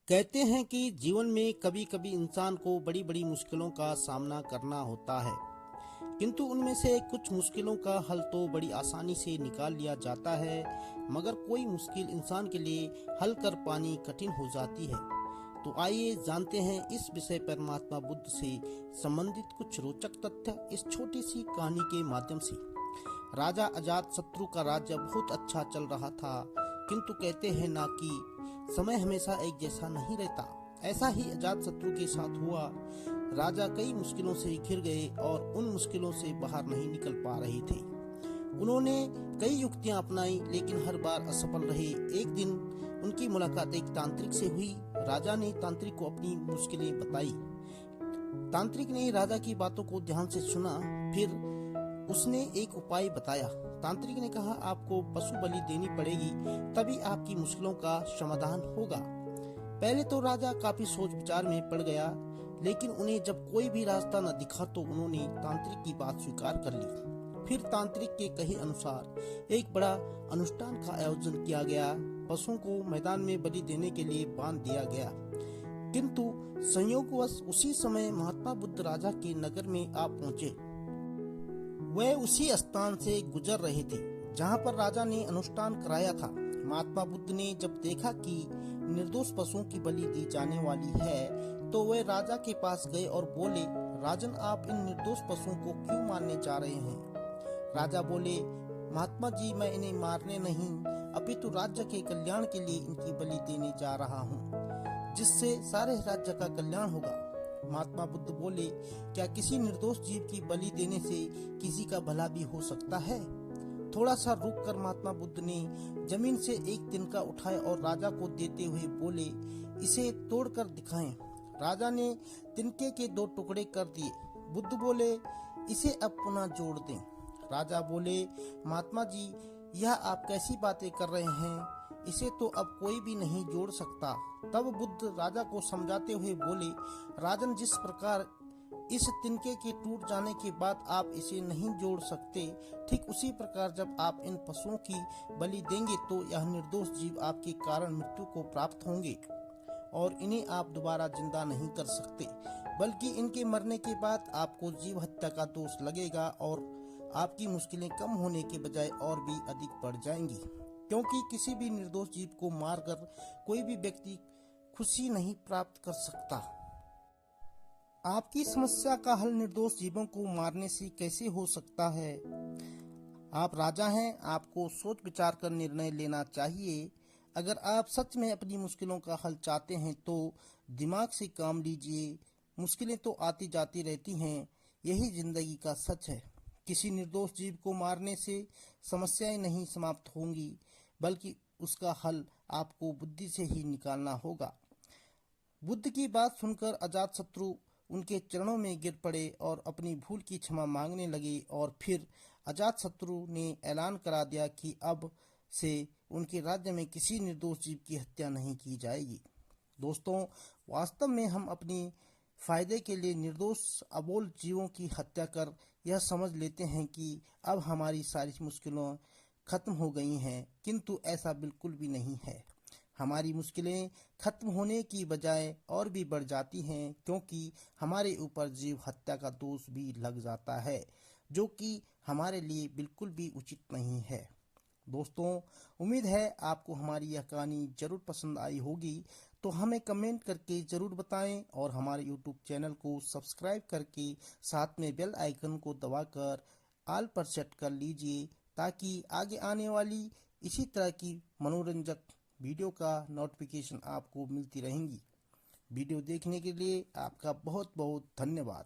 कहते हैं कि जीवन में कभी कभी इंसान को बड़ी बड़ी मुश्किलों का सामना करना होता है, किंतु उनमें से कुछ मुश्किलों का हल तो बड़ी आसानी से निकाल लिया जाता है, मगर कोई मुश्किल इंसान के लिए हल कर पानी कठिन हो जाती है। तो आइए जानते हैं इस विषय पर महात्मा बुद्ध से संबंधित कुछ रोचक तथ्य इस छोटी सी कहानी के माध्यम से। राजा अजातशत्रु का राज्य बहुत अच्छा चल रहा था, किंतु कहते हैं ना कि समय हमेशा एक जैसा नहीं रहता। ऐसा ही अजातशत्रु के साथ हुआ। राजा कई मुश्किलों से घिर गए और उन मुश्किलों से बाहर नहीं निकल पा रहे थे। उन्होंने कई युक्तियां अपनाई, लेकिन हर बार असफल रहे। एक दिन उनकी मुलाकात एक तांत्रिक से हुई। राजा ने तांत्रिक को अपनी मुश्किलें बताई। तांत्रिक ने राजा की बातों को ध्यान से सुना, फिर उसने एक उपाय बताया। तांत्रिक ने कहा, आपको पशु बलि देनी पड़ेगी, तभी आपकी मुश्किलों का समाधान होगा। पहले तो राजा काफी सोच विचार में पड़ गया, लेकिन उन्हें जब कोई भी रास्ता न दिखा तो उन्होंने तांत्रिक की बात स्वीकार कर ली। फिर तांत्रिक के कहे अनुसार एक बड़ा अनुष्ठान का आयोजन किया गया। पशुओं को मैदान में बलि देने के लिए बांध दिया गया, किंतु संयोगवश उसी समय महात्मा बुद्ध राजा के नगर में आ पहुंचे। वह उसी स्थान से गुजर रहे थे जहां पर राजा ने अनुष्ठान कराया था। महात्मा बुद्ध ने जब देखा कि निर्दोष पशुओं की बलि दी जाने वाली है, तो वह राजा के पास गए और बोले, राजन, आप इन निर्दोष पशुओं को क्यों मारने जा रहे हैं? राजा बोले, महात्मा जी, मैं इन्हें मारने नहीं, अपितु राज्य के कल्याण के लिए इनकी बलि देने जा रहा हूँ, जिससे सारे राज्य का कल्याण होगा। महात्मा बुद्ध बोले, क्या किसी निर्दोष जीव की बलि देने से किसी का भला भी हो सकता है? थोड़ा सा रुक कर महात्मा बुद्ध ने जमीन से एक तिनका उठाया और राजा को देते हुए बोले, इसे तोड़कर दिखाएं। राजा ने तिनके के 2 टुकड़े कर दिए। बुद्ध बोले, इसे अब पुनः जोड़ दें। राजा बोले, महात्मा जी, यह आप कैसी बातें कर रहे हैं? इसे तो अब कोई भी नहीं जोड़ सकता। तब बुद्ध राजा को समझाते हुए बोले, राजन, जिस प्रकार इस तिनके के टूट जाने के बाद आप इसे नहीं जोड़ सकते, ठीक उसी प्रकार जब आप इन पशुओं की बलि देंगे तो यह निर्दोष जीव आपके कारण मृत्यु को प्राप्त होंगे और इन्हें आप दोबारा जिंदा नहीं कर सकते, बल्कि इनके मरने के बाद आपको जीव हत्या का दोष लगेगा और आपकी मुश्किलें कम होने के बजाय और भी अधिक बढ़ जाएंगी, क्योंकि किसी भी निर्दोष जीव को मारकर कोई भी व्यक्ति खुशी नहीं प्राप्त कर सकता। आपकी समस्या का हल निर्दोष जीवों को मारने से कैसे हो सकता है? आप राजा हैं, आपको सोच विचार कर निर्णय लेना चाहिए। अगर आप सच में अपनी मुश्किलों का हल चाहते हैं तो दिमाग से काम लीजिए। मुश्किलें तो आती जाती रहती हैं, यही जिंदगी का सच है। किसी निर्दोष जीव को मारने से समस्याएं नहीं समाप्त होंगी, बल्कि उसका हल आपको बुद्धि से ही निकालना होगा। बुद्ध की बात सुनकर अजातशत्रु उनके चरणों में गिर पड़े और अपनी भूल की क्षमा मांगने लगे, और फिर अजातशत्रु ने ऐलान करा दिया कि अब से उनके राज्य में किसी निर्दोष जीव की हत्या नहीं की जाएगी। दोस्तों, वास्तव में हम अपनी फायदे के लिए निर्दोष अबोल जीवों की हत्या कर यह समझ लेते हैं कि अब हमारी सारी मुश्किलें खत्म हो गई हैं, किंतु ऐसा बिल्कुल भी नहीं है। हमारी मुश्किलें खत्म होने की बजाय और भी बढ़ जाती हैं, क्योंकि हमारे ऊपर जीव हत्या का दोष भी लग जाता है, जो कि हमारे लिए बिल्कुल भी उचित नहीं है। दोस्तों, उम्मीद है आपको हमारी यह कहानी जरूर पसंद आई होगी, तो हमें कमेंट करके जरूर बताएं और हमारे यूट्यूब चैनल को सब्सक्राइब करके साथ में बेल आइकन को दबाकर ऑल पर सेट कर लीजिए, ताकि आगे आने वाली इसी तरह की मनोरंजक वीडियो का नोटिफिकेशन आपको मिलती रहेंगी। वीडियो देखने के लिए आपका बहुत बहुत धन्यवाद।